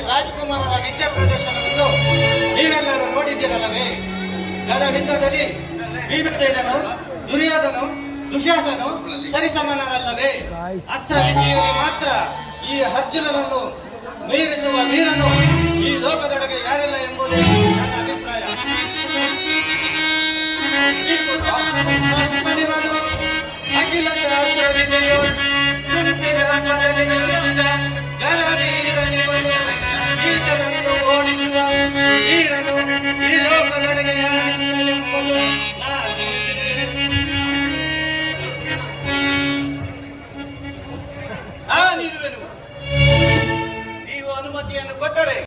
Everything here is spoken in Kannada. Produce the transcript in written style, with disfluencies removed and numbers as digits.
ರಾಜಕುಮಾರರ ವಿದ್ಯಾ ಪ್ರದರ್ಶನವನ್ನು ನೀವೆಲ್ಲರೂ ನೋಡಿದ್ದೀರಲ್ಲವೇ? ಗದಯುದ್ಧದಲ್ಲಿ ಭೀಮಸೇನನು, ದುರ್ಯೋಧನು, ದುಶಾಸನು ಸರಿಸಮಾನರಲ್ಲವೇ? ಅಸ್ತ್ರ ವಿದ್ಯೆಯಲ್ಲಿ ಮಾತ್ರ ಈ ಅರ್ಜುನನನ್ನು ಮೀರಿಸುವ ವೀರನು ಈ ಲೋಕದೊಳಗೆ ಯಾರಿಲ್ಲ ಎಂಬುದೇ ನನ್ನ ಅಭಿಪ್ರಾಯ. ಅಖಿಲ ಶಾಸ್ತ್ರ ವಿದ್ಯೆಯು ಓಡಿಸಿದ ವೀರನು ಈ ಲೋಕದೊಳಗೆ ಯಾರಿಲ್ಲ ಎಂಬುದು ನಾನಿರುವೆನು. ನೀವು ಅನುಮತಿಯನ್ನು ಕೊಟ್ಟರೆ